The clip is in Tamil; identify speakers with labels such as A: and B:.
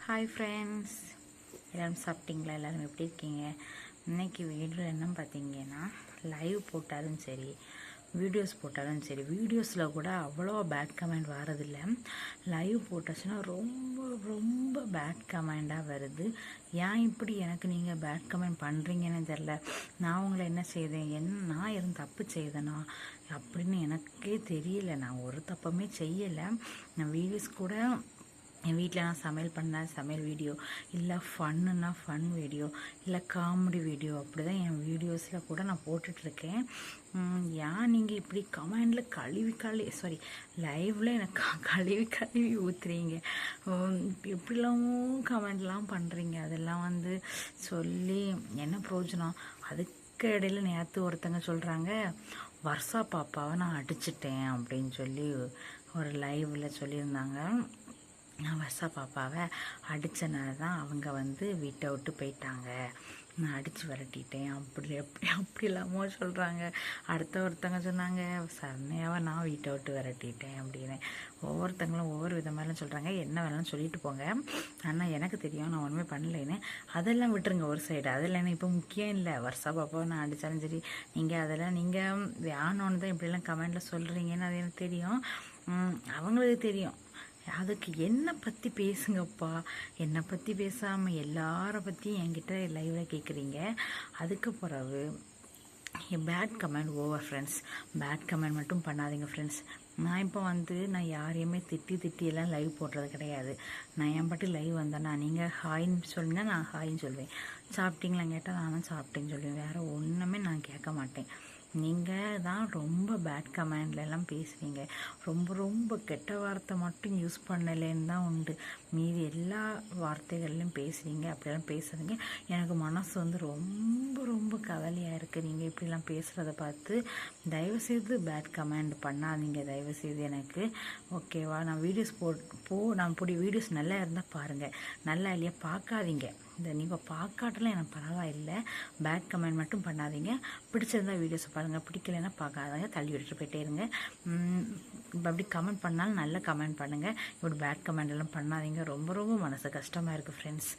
A: ஹாய் ஃப்ரெண்ட்ஸ், எல்லோரும் சாப்பிட்டீங்களா? எல்லோரும் எப்படி இருக்கீங்க? இன்றைக்கி வீடியோ என்ன பார்த்தீங்கன்னா, லைவ் போட்டாலும் சரி, வீடியோஸ் போட்டாலும் சரி, வீடியோஸில் கூட அவ்வளோ பேட் கமெண்ட் வரதில்லை. லைவ் போட்டாச்சுன்னா ரொம்ப ரொம்ப பேட் கமெண்டாக வருது. ஏன் இப்படி எனக்கு நீங்கள் பேட் கமெண்ட் பண்ணுறீங்கன்னு தெரில. நான் உங்களை என்ன செய்தேன், நான் எதுவும் தப்பு செய்தேனா அப்படின்னு எனக்கே தெரியல. நான் ஒரு தப்புமே செய்யலை. நான் வீடியோஸ் கூட என் வீட்டில் நான் சமையல் பண்ணேன், சமையல் வீடியோ, இல்லை ஃபன்னுன்னா ஃபன் வீடியோ, இல்லை காமெடி வீடியோ, அப்படி தான் என் வீடியோஸில் கூட நான் போட்டுட்ருக்கேன். ஏன் நீங்கள் இப்படி கமெண்டில் லைவில் எனக்கு கழுவி ஊற்றுறீங்க? எப்படிலாமும் கமெண்ட்லாம் பண்ணுறீங்க? அதெல்லாம் சொல்லி என்ன பிரயோஜனம்? அதுக்கு இடையில நேற்று ஒருத்தங்க சொல்கிறாங்க, வர்ஷா பாப்பாவை நான் அடிச்சிட்டேன் அப்படின்னு சொல்லி ஒரு லைவில் சொல்லியிருந்தாங்க. நான் வர்ஷா பாப்பாவை அடித்தனால தான் அவங்க வீட்டை விட்டு போயிட்டாங்க, நான் அடித்து விரட்டிட்டேன் அப்படி இல்லாமல் சொல்கிறாங்க. ஒருத்தங்க சொன்னாங்க, சரணையாவை நான் வீட்டை விட்டு விரட்டிட்டேன் அப்படின்னு. ஒவ்வொருத்தங்களும் ஒவ்வொரு விதமாகலாம் சொல்கிறாங்க. என்ன வேணாலும் சொல்லிட்டு போங்க, ஆனால் எனக்கு தெரியும் நான் ஒன்றுமே பண்ணலைன்னு. அதெல்லாம் விட்டுருங்க ஒரு சைடு. அதெல்லாம் என்ன இப்போ முக்கியம் இல்லை. வர்ஷா பாப்பாவை நான் அடித்தாலும் சரி, நீங்கள் வேணும்னு தான் இப்படிலாம் கமெண்டில் சொல்கிறீங்கன்னு அது எனக்கு தெரியும். அவங்களுக்கு தெரியும். அதுக்கு என்னை பற்றி பேசுங்கப்பா. என்னை பற்றி பேசாமல் எல்லாரை பற்றியும் என்கிட்ட லைவில் கேட்குறீங்க. அதுக்கு பிறகு bad comment over friends. Bad comment மட்டும் பண்ணாதீங்க ஃப்ரெண்ட்ஸ். நான் இப்போ நான் யாரையுமே திட்டியெல்லாம் லைவ் போடுறது கிடையாது. நான் என் பாட்டு லைவ் வந்தேன்னா நீங்கள் ஹாய்ன்னு சொல்லுங்க, நான் ஹாய்ன்னு சொல்லுவேன். சாப்பிட்டீங்களான்னு கேட்டால் நானும் சாப்பிட்டேன்னு சொல்லுவேன். வேறு ஒன்றுமே நான் கேட்க மாட்டேன். நீங்கள் தான் ரொம்ப பேட் கமெண்ட்லலாம் பேசுவீங்க. ரொம்ப ரொம்ப கெட்ட வார்த்தை மட்டும் யூஸ் பண்ணலேன்னு தான் உண்டு. மீதி எல்லா வார்த்தைகள்லையும் பேசுகிறீங்க. அப்படியெல்லாம் பேசுகிறீங்க. எனக்கு மனசு ரொம்ப ரொம்ப கவலையாக இருக்குது. நீங்கள் இப்படிலாம் பேசுகிறத பார்த்து தயவுசெய்து பேட் கமெண்ட் பண்ணாதீங்க தயவுசெய்து எனக்கு. ஓகேவா? நான் வீடியோஸ் நான் வீடியோஸ் நல்லா இருந்தால் பாருங்கள், நல்லா இல்லையா பார்க்காதீங்க. நீங்கள் பார்க்காட்டலாம் எனக்கு பரவாயில்லை. பேட் கமெண்ட் மட்டும் பண்ணாதீங்க. பிடிச்சிருந்தா வீடியோஸை பாருங்கள், பிடிக்கலைன்னா பார்க்காதீங்க, தள்ளி விட்டுட்டு போயிட்டே இருங்க. இப்போ அப்படி கமெண்ட் பண்ணாலும் நல்ல கமெண்ட் பண்ணுங்கள். இப்படி பேட் கமெண்ட் எல்லாம் பண்ணாதீங்க. ரொம்ப ரொம்ப மனசு கஷ்டமாக இருக்குது ஃப்ரெண்ட்ஸ்.